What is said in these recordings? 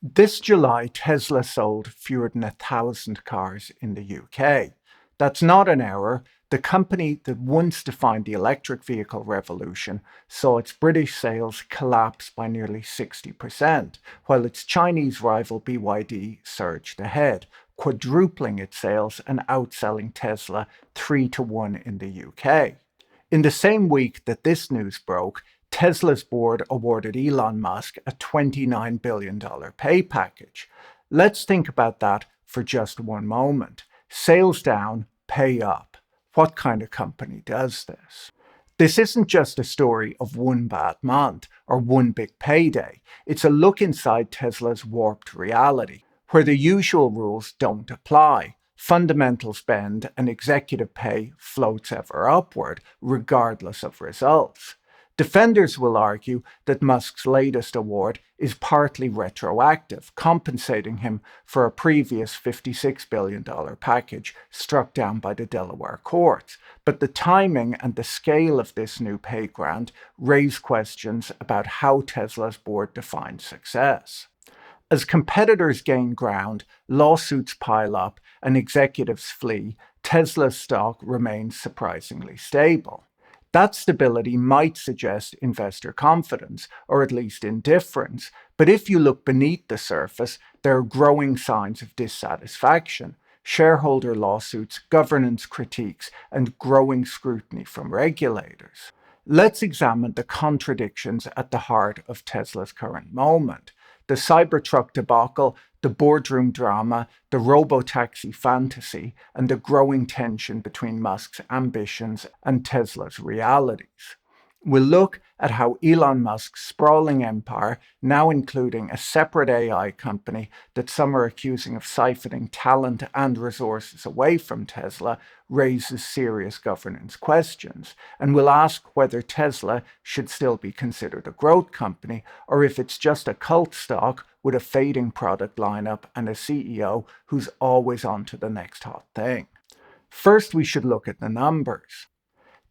This July, Tesla sold fewer than 1,000 cars in the UK. That's not an error. The company that once defined the electric vehicle revolution saw its British sales collapse by nearly 60%, while its Chinese rival BYD surged ahead, quadrupling its sales and outselling Tesla 3 to 1 in the UK. In the same week that this news broke, Tesla's board awarded Elon Musk a $29 billion pay package. Let's think about that for just one moment. Sales down, pay up. What kind of company does this? This isn't just a story of one bad month or one big payday. It's a look inside Tesla's warped reality, where the usual rules don't apply. Fundamentals bend and executive pay floats ever upward, regardless of results. Defenders will argue that Musk's latest award is partly retroactive, compensating him for a previous $56 billion package struck down by the Delaware courts. But the timing and the scale of this new pay grant raise questions about how Tesla's board defines success. As competitors gain ground, lawsuits pile up, and executives flee, Tesla's stock remains surprisingly stable. That stability might suggest investor confidence, or at least indifference, but if you look beneath the surface, there are growing signs of dissatisfaction. Shareholder lawsuits, governance critiques, and growing scrutiny from regulators. Let's examine the contradictions at the heart of Tesla's current moment. The Cybertruck debacle, the boardroom drama, the Robotaxi fantasy, and the growing tension between Musk's ambitions and Tesla's realities. We'll look at how Elon Musk's sprawling empire, now including a separate AI company that some are accusing of siphoning talent and resources away from Tesla, raises serious governance questions. And we'll ask whether Tesla should still be considered a growth company, or if it's just a cult stock with a fading product lineup and a CEO who's always on to the next hot thing. First, we should look at the numbers.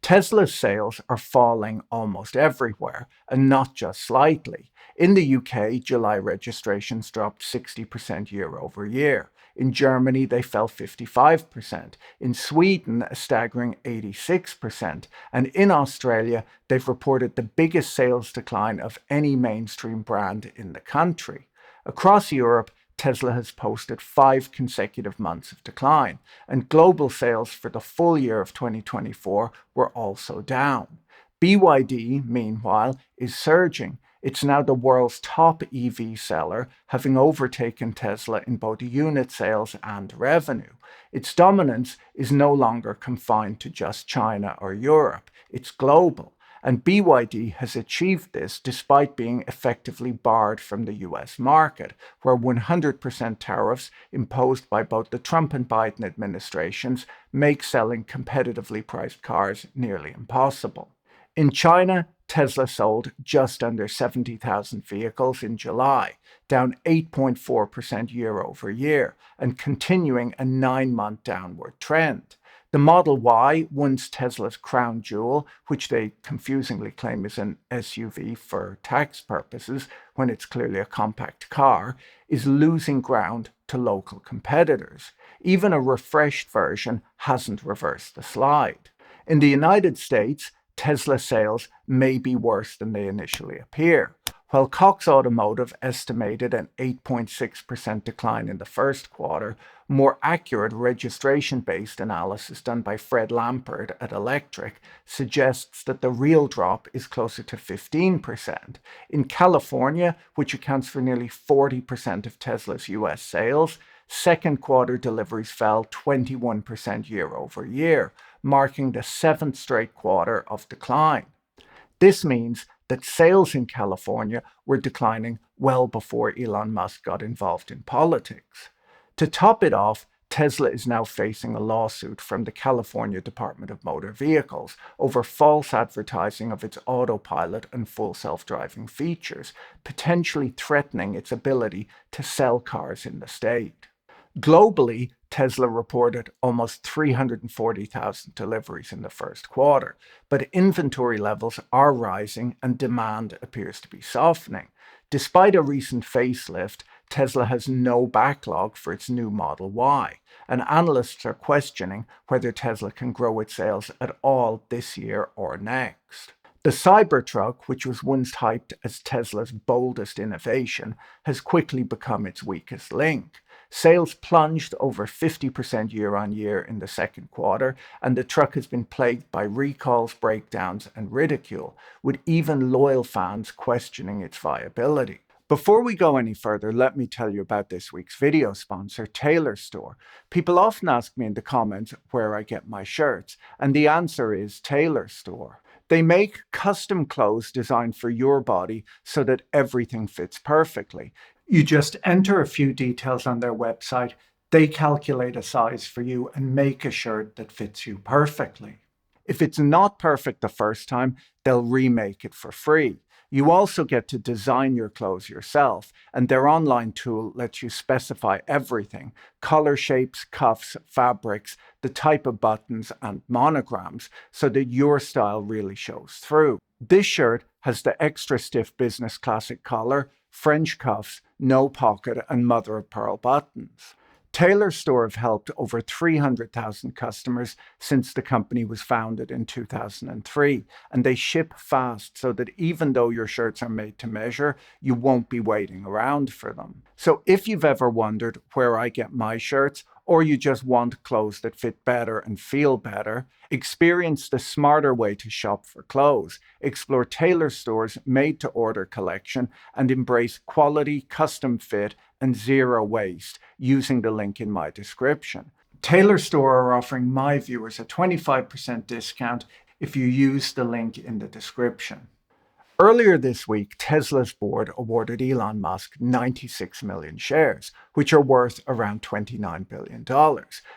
Tesla's sales are falling almost everywhere, and not just slightly. In the UK, July registrations dropped 60% year over year. In Germany, they fell 55%. In Sweden, a staggering 86%. And in Australia, they've reported the biggest sales decline of any mainstream brand in the country. Across Europe, Tesla has posted 5 consecutive months of decline, and global sales for the full year of 2024 were also down. BYD, meanwhile, is surging. It's now the world's top EV seller, having overtaken Tesla in both unit sales and revenue. Its dominance is no longer confined to just China or Europe. It's global. And BYD has achieved this despite being effectively barred from the US market, where 100% tariffs imposed by both the Trump and Biden administrations make selling competitively priced cars nearly impossible. In China, Tesla sold just under 70,000 vehicles in July, down 8.4% year over year, and continuing a 9-month downward trend. The Model Y, once Tesla's crown jewel, which they confusingly claim is an SUV for tax purposes when it's clearly a compact car, is losing ground to local competitors. Even a refreshed version hasn't reversed the slide. In the United States, Tesla sales may be worse than they initially appear. While Cox Automotive estimated an 8.6% decline in the first quarter, more accurate registration-based analysis done by Fred Lampert at Electric suggests that the real drop is closer to 15%. In California, which accounts for nearly 40% of Tesla's US sales, second quarter deliveries fell 21% year over year, marking the 7th straight quarter of decline. This means that sales in California were declining well before Elon Musk got involved in politics. To top it off, Tesla is now facing a lawsuit from the California Department of Motor Vehicles over false advertising of its autopilot and full self-driving features, potentially threatening its ability to sell cars in the state. Globally, Tesla reported almost 340,000 deliveries in the first quarter, but inventory levels are rising and demand appears to be softening. Despite a recent facelift, Tesla has no backlog for its new Model Y, and analysts are questioning whether Tesla can grow its sales at all this year or next. The Cybertruck, which was once hyped as Tesla's boldest innovation, has quickly become its weakest link. Sales plunged over 50% year on year in the second quarter, and the truck has been plagued by recalls, breakdowns, and ridicule, with even loyal fans questioning its viability. Before we go any further, let me tell you about this week's video sponsor, Taylor Store. People often ask me in the comments where I get my shirts, and the answer is Taylor Store. They make custom clothes designed for your body so that everything fits perfectly. You just enter a few details on their website, they calculate a size for you and make a shirt that fits you perfectly. If it's not perfect the first time, they'll remake it for free. You also get to design your clothes yourself, and their online tool lets you specify everything: color, shapes, cuffs, fabrics, the type of buttons, and monograms, so that your style really shows through. This shirt has the extra stiff business classic collar, French cuffs, no pocket, and mother of pearl buttons. Taylor Store have helped over 300,000 customers since the company was founded in 2003, and they ship fast so that even though your shirts are made to measure, you won't be waiting around for them. So if you've ever wondered where I get my shirts, or you just want clothes that fit better and feel better, experience the smarter way to shop for clothes. Explore Taylor Store's made-to-order collection and embrace quality, custom fit, and zero waste using the link in my description. Taylor Store are offering my viewers a 25% discount if you use the link in the description. Earlier this week, Tesla's board awarded Elon Musk 96 million shares, which are worth around $29 billion,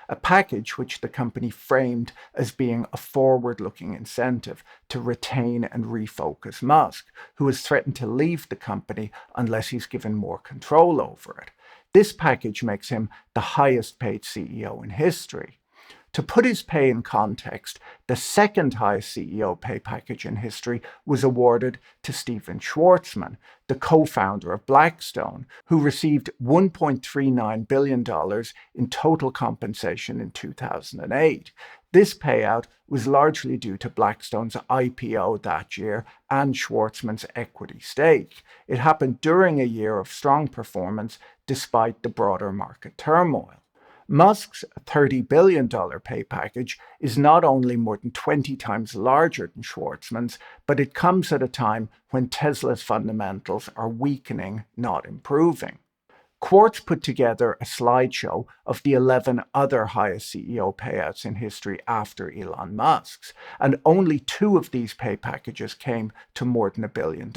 a package which the company framed as being a forward-looking incentive to retain and refocus Musk, who has threatened to leave the company unless he's given more control over it. This package makes him the highest-paid CEO in history. To put his pay in context, the second highest CEO pay package in history was awarded to Stephen Schwarzman, the co-founder of Blackstone, who received $1.39 billion in total compensation in 2008. This payout was largely due to Blackstone's IPO that year and Schwarzman's equity stake. It happened during a year of strong performance despite the broader market turmoil. Musk's $30 billion pay package is not only more than 20 times larger than Schwarzman's, but it comes at a time when Tesla's fundamentals are weakening, not improving. Quartz put together a slideshow of the 11 other highest CEO payouts in history after Elon Musk's, and only 2 of these pay packages came to more than $1 billion.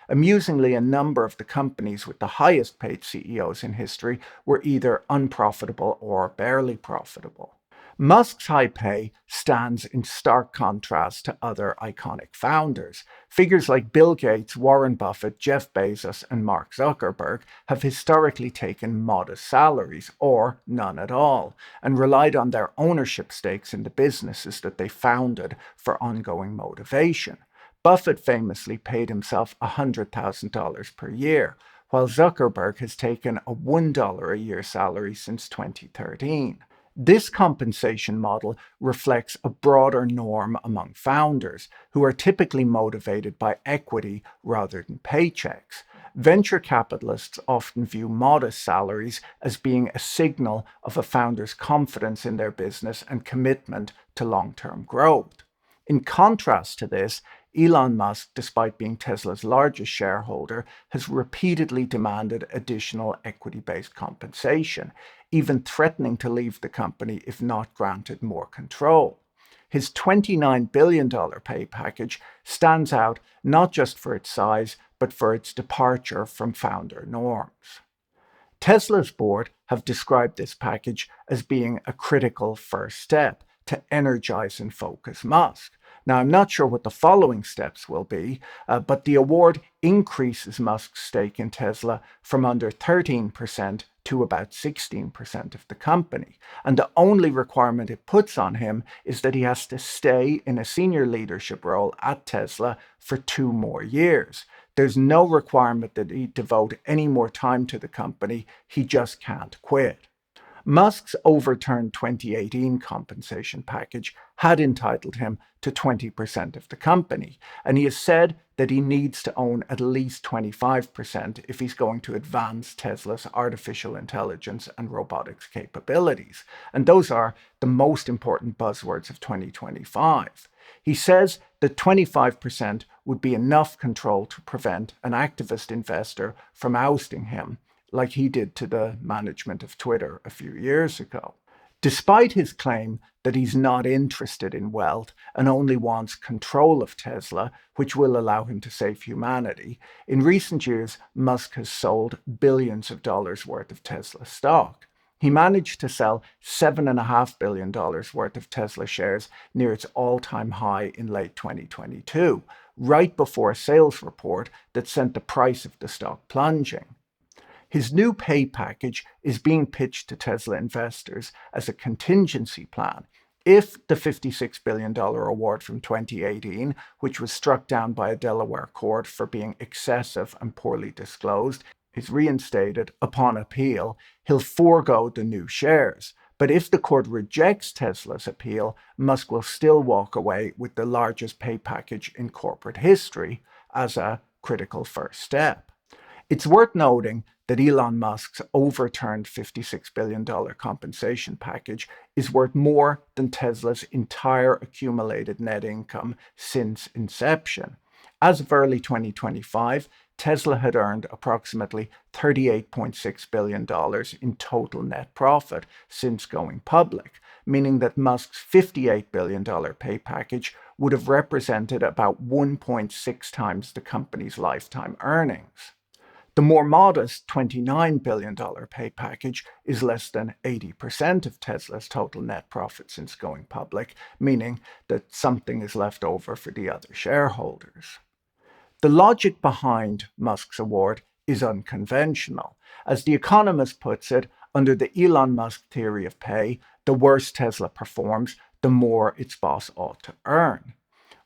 Amusingly, a number of the companies with the highest paid CEOs in history were either unprofitable or barely profitable. Musk's high pay stands in stark contrast to other iconic founders. Figures like Bill Gates, Warren Buffett, Jeff Bezos, and Mark Zuckerberg have historically taken modest salaries, or none at all, and relied on their ownership stakes in the businesses that they founded for ongoing motivation. Buffett famously paid himself $100,000 per year, while Zuckerberg has taken a $1 a year salary since 2013. This compensation model reflects a broader norm among founders, who are typically motivated by equity rather than paychecks. Venture capitalists often view modest salaries as being a signal of a founder's confidence in their business and commitment to long-term growth. In contrast to this, Elon Musk, despite being Tesla's largest shareholder, has repeatedly demanded additional equity-based compensation, even threatening to leave the company if not granted more control. His $29 billion pay package stands out not just for its size, but for its departure from founder norms. Tesla's board have described this package as being a critical first step to energize and focus Musk. Now, I'm not sure what the following steps will be, but the award increases Musk's stake in Tesla from under 13% to about 16% of the company. And the only requirement it puts on him is that he has to stay in a senior leadership role at Tesla for 2 more years. There's no requirement that he devote any more time to the company. He just can't quit. Musk's overturned 2018 compensation package had entitled him to 20% of the company, and he has said that he needs to own at least 25% if he's going to advance Tesla's artificial intelligence and robotics capabilities. And those are the most important buzzwords of 2025. He says that 25% would be enough control to prevent an activist investor from ousting him, like he did to the management of Twitter a few years ago. Despite his claim that he's not interested in wealth and only wants control of Tesla, which will allow him to save humanity, in recent years, Musk has sold billions of dollars worth of Tesla stock. He managed to sell $7.5 billion worth of Tesla shares near its all-time high in late 2022, right before a sales report that sent the price of the stock plunging. His new pay package is being pitched to Tesla investors as a contingency plan. If the $56 billion award from 2018, which was struck down by a Delaware court for being excessive and poorly disclosed, is reinstated upon appeal, he'll forego the new shares. But if the court rejects Tesla's appeal, Musk will still walk away with the largest pay package in corporate history as a critical first step. It's worth noting that Elon Musk's overturned $56 billion compensation package is worth more than Tesla's entire accumulated net income since inception. As of early 2025, Tesla had earned approximately $38.6 billion in total net profit since going public, meaning that Musk's $58 billion pay package would have represented about 1.6 times the company's lifetime earnings. The more modest $29 billion pay package is less than 80% of Tesla's total net profit since going public, meaning that something is left over for the other shareholders. The logic behind Musk's award is unconventional. As The Economist puts it, under the Elon Musk theory of pay, the worse Tesla performs, the more its boss ought to earn.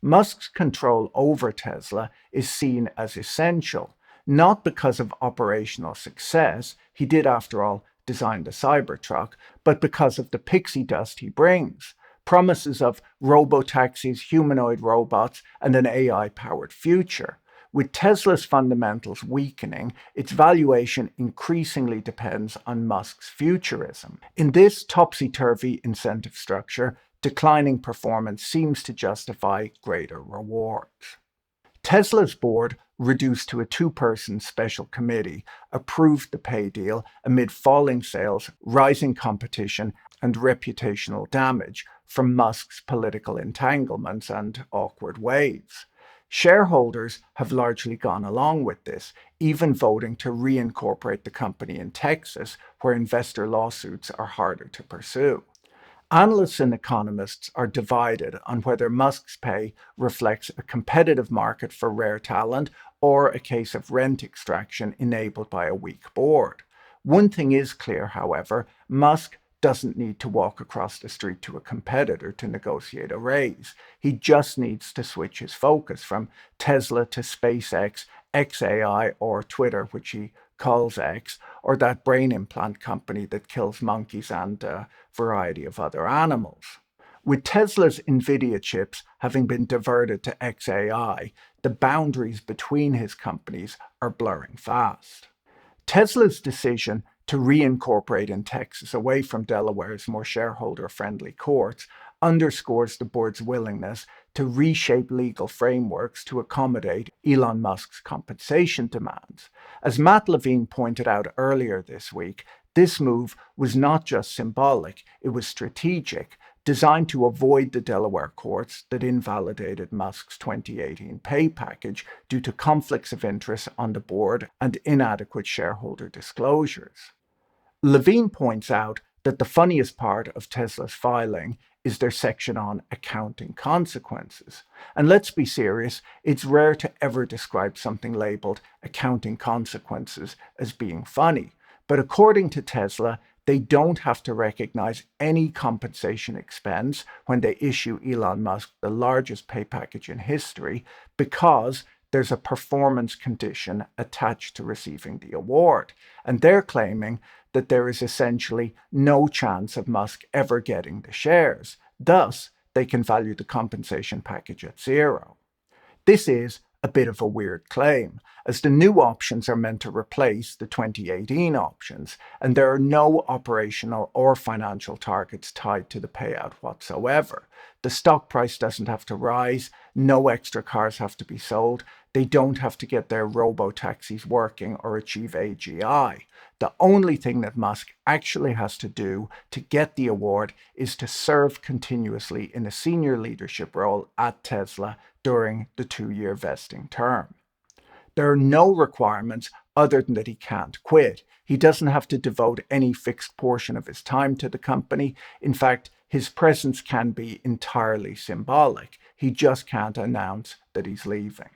Musk's control over Tesla is seen as essential, not because of operational success, he did after all design the Cybertruck, but because of the pixie dust he brings. Promises of robotaxis, humanoid robots, and an AI-powered future. With Tesla's fundamentals weakening, its valuation increasingly depends on Musk's futurism. In this topsy-turvy incentive structure, declining performance seems to justify greater rewards. Tesla's board, reduced to a two-person special committee, approved the pay deal amid falling sales, rising competition, and reputational damage from Musk's political entanglements and awkward waves. Shareholders have largely gone along with this, even voting to reincorporate the company in Texas, where investor lawsuits are harder to pursue. Analysts and economists are divided on whether Musk's pay reflects a competitive market for rare talent or a case of rent extraction enabled by a weak board. One thing is clear, however, Musk doesn't need to walk across the street to a competitor to negotiate a raise. He just needs to switch his focus from Tesla to SpaceX, XAI, or Twitter, which he calls X, or that brain implant company that kills monkeys and a variety of other animals. With Tesla's NVIDIA chips having been diverted to XAI, the boundaries between his companies are blurring fast. Tesla's decision to reincorporate in Texas away from Delaware's more shareholder-friendly courts underscores the board's willingness to reshape legal frameworks to accommodate Elon Musk's compensation demands. As Matt Levine pointed out earlier this week, this move was not just symbolic, it was strategic, designed to avoid the Delaware courts that invalidated Musk's 2018 pay package due to conflicts of interest on the board and inadequate shareholder disclosures. Levine points out that the funniest part of Tesla's filing is their section on accounting consequences. And let's be serious, it's rare to ever describe something labeled accounting consequences as being funny. But according to Tesla, they don't have to recognize any compensation expense when they issue Elon Musk the largest pay package in history because there's a performance condition attached to receiving the award. And they're claiming that there is essentially no chance of Musk ever getting the shares. Thus, they can value the compensation package at zero. This is a bit of a weird claim, as the new options are meant to replace the 2018 options, and there are no operational or financial targets tied to the payout whatsoever. The stock price doesn't have to rise, no extra cars have to be sold, they don't have to get their robotaxis working or achieve AGI. The only thing that Musk actually has to do to get the award is to serve continuously in a senior leadership role at Tesla during the 2-year vesting term. There are no requirements other than that he can't quit. He doesn't have to devote any fixed portion of his time to the company. In fact, his presence can be entirely symbolic. He just can't announce that he's leaving.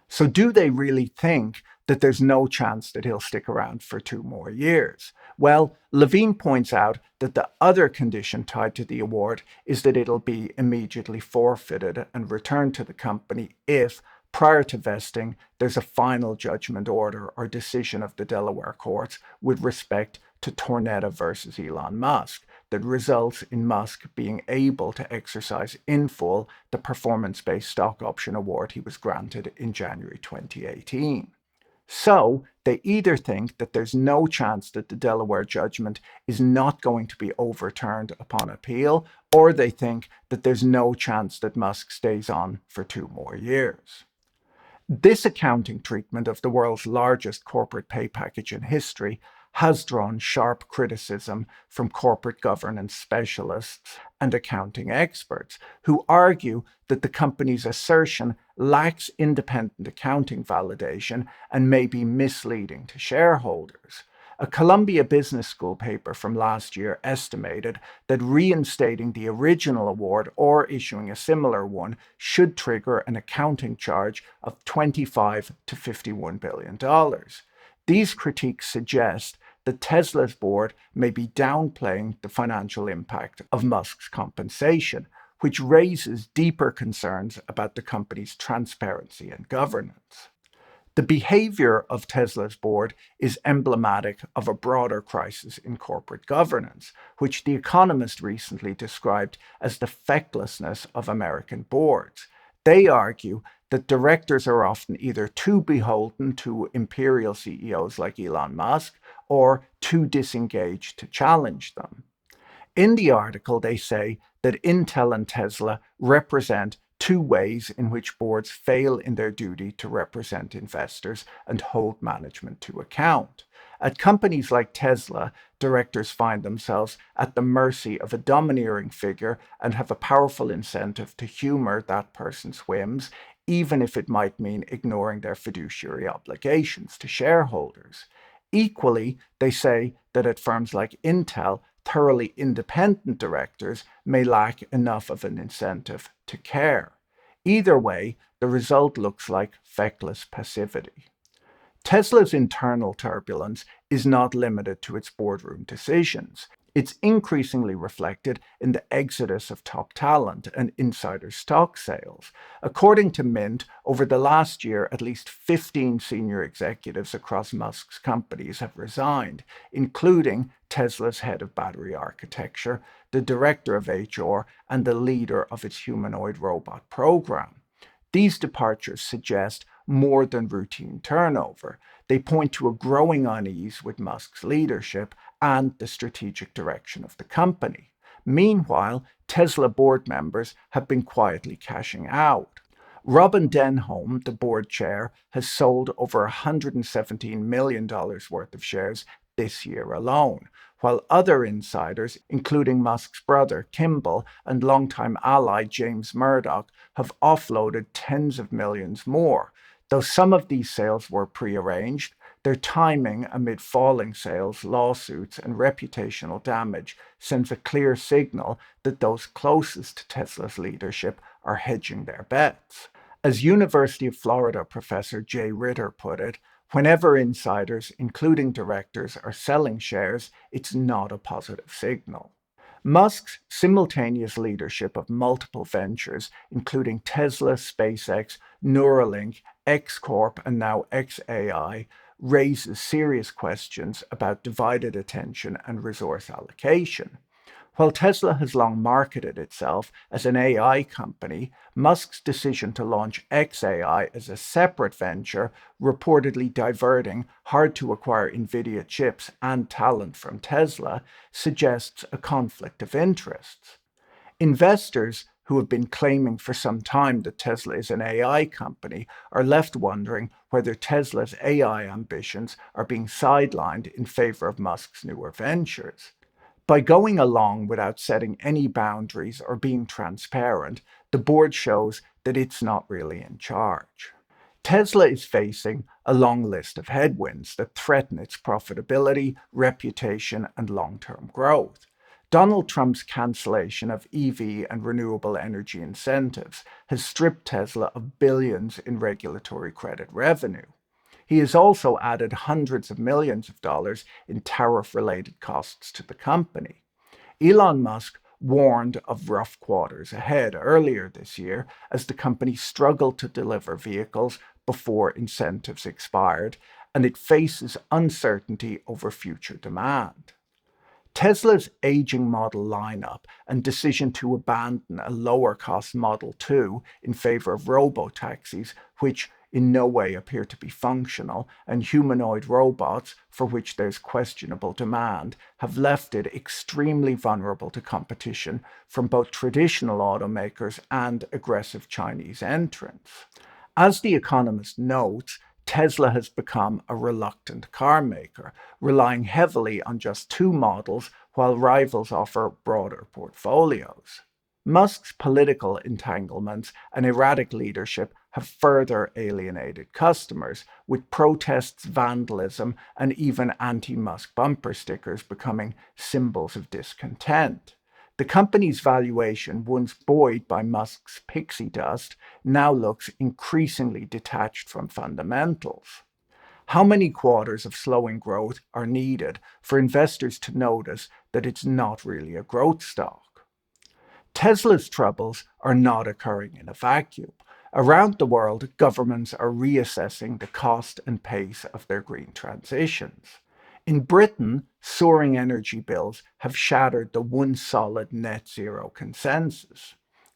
So do they really think that there's no chance that he'll stick around for 2 more years? Well, Levine points out that the other condition tied to the award is that it'll be immediately forfeited and returned to the company if, prior to vesting, there's a final judgment order or decision of the Delaware courts with respect to Tornetta versus Elon Musk that results in Musk being able to exercise in full the performance-based stock option award he was granted in January 2018. So they either think that there's no chance that the Delaware judgment is not going to be overturned upon appeal, or they think that there's no chance that Musk stays on for 2 more years. This accounting treatment of the world's largest corporate pay package in history has drawn sharp criticism from corporate governance specialists and accounting experts who argue that the company's assertion lacks independent accounting validation and may be misleading to shareholders. A Columbia Business School paper from last year estimated that reinstating the original award or issuing a similar one should trigger an accounting charge of $25 to $51 billion. These critiques suggest that Tesla's board may be downplaying the financial impact of Musk's compensation, which raises deeper concerns about the company's transparency and governance. The behavior of Tesla's board is emblematic of a broader crisis in corporate governance, which The Economist recently described as the fecklessness of American boards. They argue that directors are often either too beholden to imperial CEOs like Elon Musk or too disengaged to challenge them. In the article, they say that Intel and Tesla represent 2 ways in which boards fail in their duty to represent investors and hold management to account. At companies like Tesla, directors find themselves at the mercy of a domineering figure and have a powerful incentive to humor that person's whims, even if it might mean ignoring their fiduciary obligations to shareholders. Equally, they say that at firms like Intel, thoroughly independent directors may lack enough of an incentive to care. Either way, the result looks like feckless passivity. Tesla's internal turbulence is not limited to its boardroom decisions. It's increasingly reflected in the exodus of top talent and insider stock sales. According to Mint, over the last year, at least 15 senior executives across Musk's companies have resigned, including Tesla's head of battery architecture, the director of HR, and the leader of its humanoid robot program. These departures suggest more than routine turnover. They point to a growing unease with Musk's leadership and the strategic direction of the company. Meanwhile, Tesla board members have been quietly cashing out. Robin Denholm, the board chair, has sold over $117 million worth of shares this year alone, while other insiders, including Musk's brother Kimball and longtime ally James Murdoch, have offloaded tens of millions more. Though some of these sales were prearranged, their timing amid falling sales, lawsuits, and reputational damage sends a clear signal that those closest to Tesla's leadership are hedging their bets. As University of Florida professor Jay Ritter put it, whenever insiders, including directors, are selling shares, it's not a positive signal. Musk's simultaneous leadership of multiple ventures, including Tesla, SpaceX, Neuralink, X Corp and now XAI raises serious questions about divided attention and resource allocation. While Tesla has long marketed itself as an AI company, Musk's decision to launch XAI as a separate venture, reportedly diverting hard to acquire NVIDIA chips and talent from Tesla, suggests a conflict of interests. Investors who have been claiming for some time that Tesla is an AI company are left wondering whether Tesla's AI ambitions are being sidelined in favor of Musk's newer ventures. By going along without setting any boundaries or being transparent, the board shows that it's not really in charge. Tesla is facing a long list of headwinds that threaten its profitability, reputation, and long-term growth. Donald Trump's cancellation of EV and renewable energy incentives has stripped Tesla of billions in regulatory credit revenue. He has also added hundreds of millions of dollars in tariff-related costs to the company. Elon Musk warned of rough quarters ahead earlier this year as the company struggled to deliver vehicles before incentives expired, and it faces uncertainty over future demand. Tesla's aging model lineup and decision to abandon a lower-cost Model 2 in favor of robotaxis, which in no way appear to be functional, and humanoid robots, for which there's questionable demand, have left it extremely vulnerable to competition from both traditional automakers and aggressive Chinese entrants. As The Economist notes, Tesla has become a reluctant car maker, relying heavily on just two models while rivals offer broader portfolios. Musk's political entanglements and erratic leadership have further alienated customers, with protests, vandalism, and even anti-Musk bumper stickers becoming symbols of discontent. The company's valuation, once buoyed by Musk's pixie dust, now looks increasingly detached from fundamentals. How many quarters of slowing growth are needed for investors to notice that it's not really a growth stock? Tesla's troubles are not occurring in a vacuum. Around the world, governments are reassessing the cost and pace of their green transitions. In Britain, soaring energy bills have shattered the once solid net zero consensus.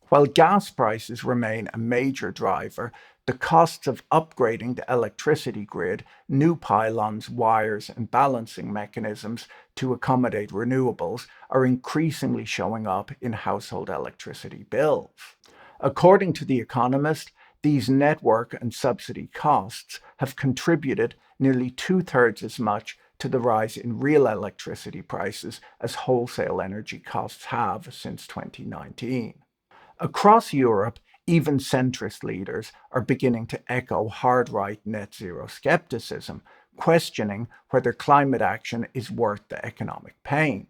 While gas prices remain a major driver, the costs of upgrading the electricity grid, new pylons, wires, and balancing mechanisms to accommodate renewables are increasingly showing up in household electricity bills. According to The Economist, these network and subsidy costs have contributed nearly two-thirds as much to the rise in real electricity prices as wholesale energy costs have since 2019. Across Europe, even centrist leaders are beginning to echo hard-right net zero skepticism, questioning whether climate action is worth the economic pain.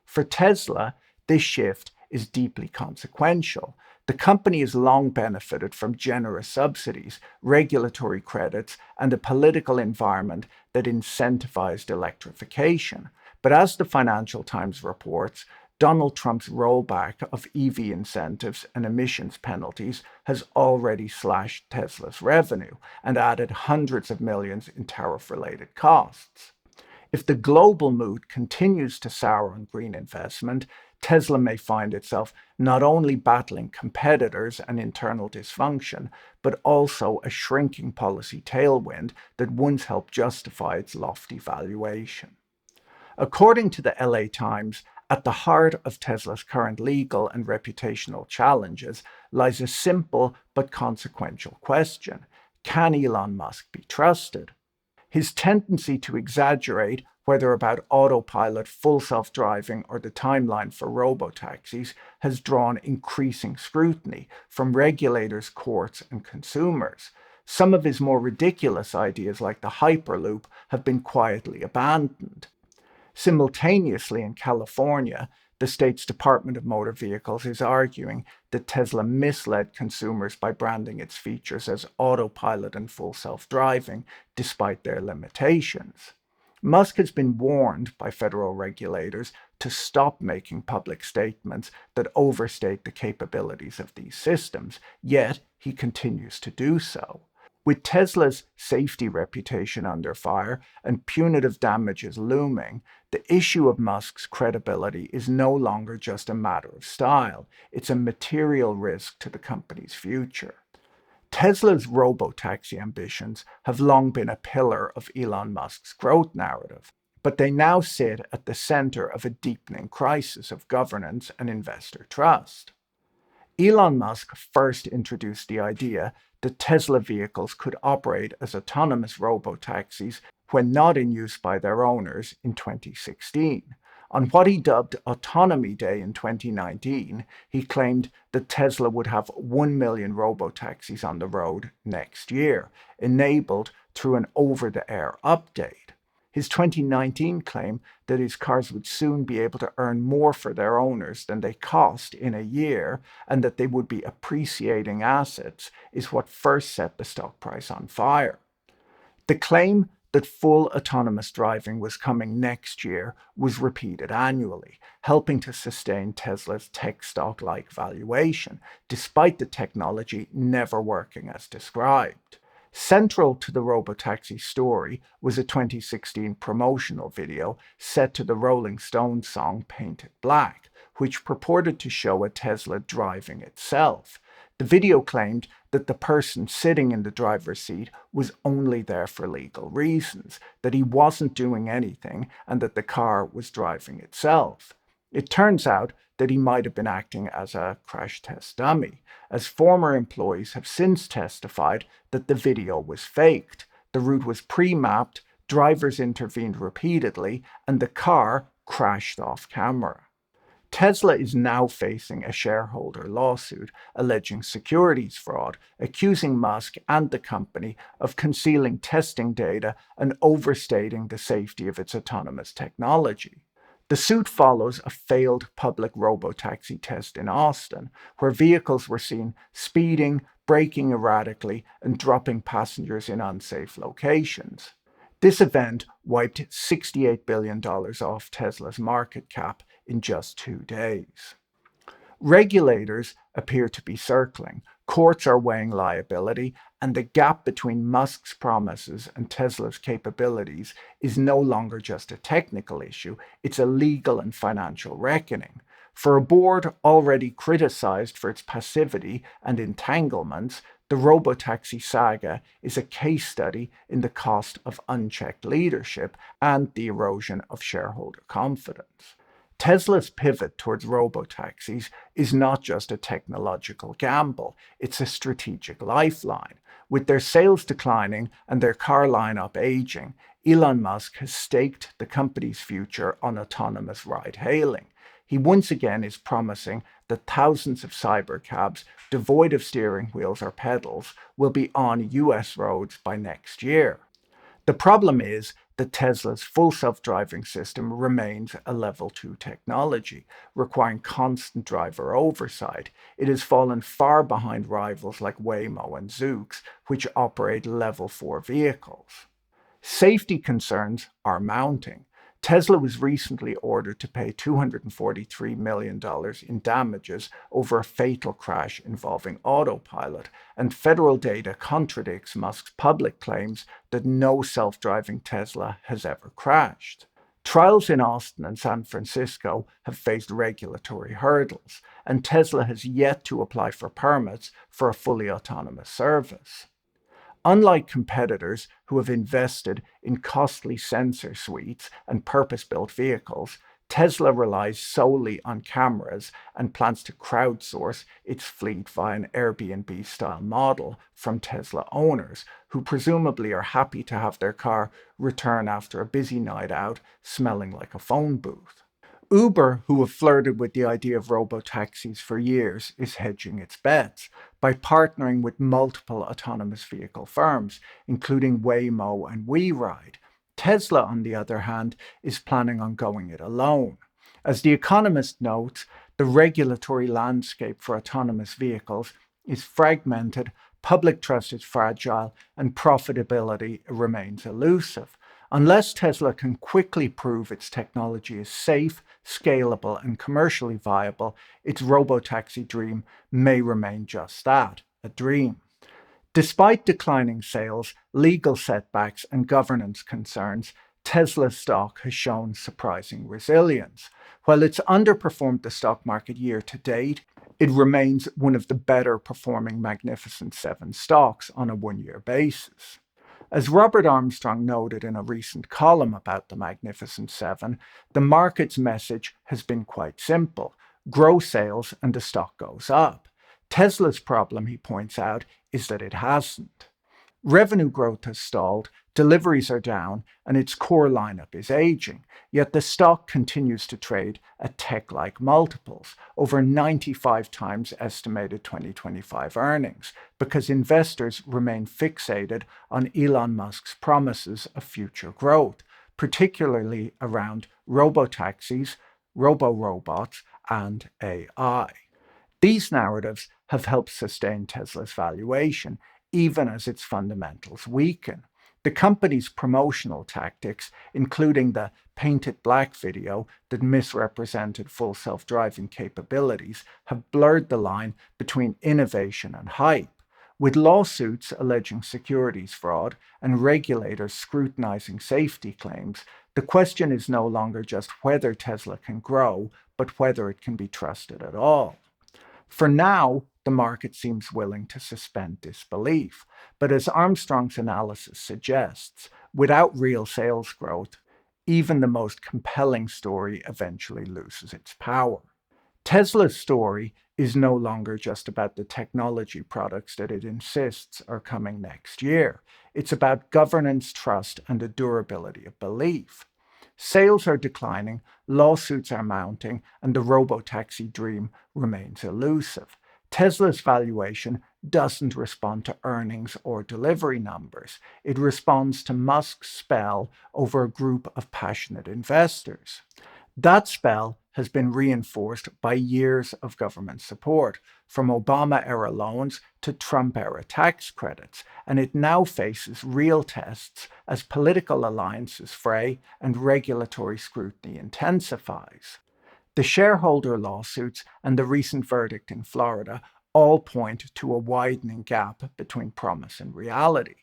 For Tesla, this shift is deeply consequential. The company has long benefited from generous subsidies, regulatory credits, and a political environment that incentivized electrification. But as the Financial Times reports, Donald Trump's rollback of EV incentives and emissions penalties has already slashed Tesla's revenue and added hundreds of millions in tariff-related costs. If the global mood continues to sour on green investment, Tesla may find itself not only battling competitors and internal dysfunction, but also a shrinking policy tailwind that once helped justify its lofty valuation. According to the LA Times, at the heart of Tesla's current legal and reputational challenges lies a simple but consequential question: can Elon Musk be trusted? His tendency to exaggerate, whether about autopilot, full self-driving, or the timeline for robotaxis, has drawn increasing scrutiny from regulators, courts, and consumers. Some of his more ridiculous ideas, like the Hyperloop, have been quietly abandoned. Simultaneously, in California, the state's Department of Motor Vehicles is arguing that Tesla misled consumers by branding its features as autopilot and full self-driving, despite their limitations. Musk has been warned by federal regulators to stop making public statements that overstate the capabilities of these systems, yet he continues to do so. With Tesla's safety reputation under fire and punitive damages looming, the issue of Musk's credibility is no longer just a matter of style, it's a material risk to the company's future. Tesla's robotaxi ambitions have long been a pillar of Elon Musk's growth narrative, but they now sit at the center of a deepening crisis of governance and investor trust. Elon Musk first introduced the idea that Tesla vehicles could operate as autonomous robotaxis when not in use by their owners in 2016. On what he dubbed Autonomy Day in 2019, he claimed that Tesla would have 1 million robotaxis on the road next year, enabled through an over-the-air update. His 2019 claim that his cars would soon be able to earn more for their owners than they cost in a year and that they would be appreciating assets is what first set the stock price on fire. The claim that full autonomous driving was coming next year was repeated annually, helping to sustain Tesla's tech stock-like valuation, despite the technology never working as described. Central to the robotaxi story was a 2016 promotional video set to the Rolling Stones song Painted Black, which purported to show a Tesla driving itself. The video claimed that the person sitting in the driver's seat was only there for legal reasons, that he wasn't doing anything, and that the car was driving itself. It turns out that he might have been acting as a crash test dummy, as former employees have since testified that the video was faked. The route was pre-mapped, drivers intervened repeatedly, and the car crashed off camera. Tesla is now facing a shareholder lawsuit alleging securities fraud, accusing Musk and the company of concealing testing data and overstating the safety of its autonomous technology. The suit follows a failed public robotaxi test in Austin, where vehicles were seen speeding, braking erratically, and dropping passengers in unsafe locations. This event wiped $68 billion off Tesla's market cap in just 2 days. Regulators appear to be circling, courts are weighing liability, and the gap between Musk's promises and Tesla's capabilities is no longer just a technical issue, it's a legal and financial reckoning. For a board already criticized for its passivity and entanglements, the robotaxi saga is a case study in the cost of unchecked leadership and the erosion of shareholder confidence. Tesla's pivot towards robotaxis is not just a technological gamble, it's a strategic lifeline. With their sales declining and their car lineup aging, Elon Musk has staked the company's future on autonomous ride-hailing. He once again is promising that thousands of cybercabs devoid of steering wheels or pedals will be on US roads by next year. The problem is that Tesla's full self-driving system remains a level 2 technology, requiring constant driver oversight. It has fallen far behind rivals like Waymo and Zoox, which operate level 4 vehicles. Safety concerns are mounting. Tesla was recently ordered to pay $243 million in damages over a fatal crash involving autopilot, and federal data contradicts Musk's public claims that no self-driving Tesla has ever crashed. Trials in Austin and San Francisco have faced regulatory hurdles, and Tesla has yet to apply for permits for a fully autonomous service. Unlike competitors who have invested in costly sensor suites and purpose-built vehicles, Tesla relies solely on cameras and plans to crowdsource its fleet via an Airbnb-style model from Tesla owners, who presumably are happy to have their car return after a busy night out smelling like a phone booth. Uber, who have flirted with the idea of robotaxis for years, is hedging its bets by partnering with multiple autonomous vehicle firms, including Waymo and WeRide. Tesla, on the other hand, is planning on going it alone. As The Economist notes, the regulatory landscape for autonomous vehicles is fragmented, public trust is fragile, and profitability remains elusive. Unless Tesla can quickly prove its technology is safe, scalable, and commercially viable, its robotaxi dream may remain just that, a dream. Despite declining sales, legal setbacks, and governance concerns, Tesla's stock has shown surprising resilience. While it's underperformed the stock market year to date, it remains one of the better performing Magnificent Seven stocks on a one-year basis. As Robert Armstrong noted in a recent column about the Magnificent Seven, the market's message has been quite simple: grow sales and the stock goes up. Tesla's problem, he points out, is that it hasn't. Revenue growth has stalled, deliveries are down, and its core lineup is aging. Yet the stock continues to trade at tech-like multiples, over 95 times estimated 2025 earnings, because investors remain fixated on Elon Musk's promises of future growth, particularly around robotaxis, robo-robots, and AI. These narratives have helped sustain Tesla's valuation, even as its fundamentals weaken. The company's promotional tactics, including the Paint It Black video that misrepresented full self-driving capabilities, have blurred the line between innovation and hype. With lawsuits alleging securities fraud and regulators scrutinizing safety claims, the question is no longer just whether Tesla can grow, but whether it can be trusted at all. For now, the market seems willing to suspend disbelief, but as Armstrong's analysis suggests, without real sales growth, even the most compelling story eventually loses its power. Tesla's story is no longer just about the technology products that it insists are coming next year. It's about governance, trust, and the durability of belief. Sales are declining, lawsuits are mounting, and the robotaxi dream remains elusive. Tesla's valuation doesn't respond to earnings or delivery numbers. It responds to Musk's spell over a group of passionate investors. That spell has been reinforced by years of government support, from Obama-era loans to Trump-era tax credits, and it now faces real tests as political alliances fray and regulatory scrutiny intensifies. The shareholder lawsuits and the recent verdict in Florida all point to a widening gap between promise and reality.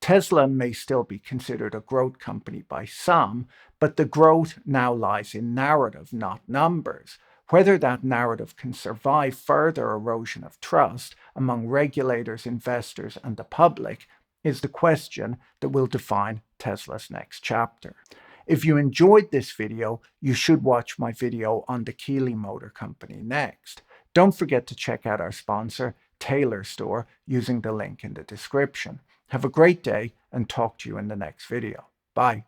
Tesla may still be considered a growth company by some, but the growth now lies in narrative, not numbers. Whether that narrative can survive further erosion of trust among regulators, investors, and the public is the question that will define Tesla's next chapter. If you enjoyed this video, you should watch my video on the Keeley Motor Company next. Don't forget to check out our sponsor, Taylor Store, using the link in the description. Have a great day and talk to you in the next video. Bye.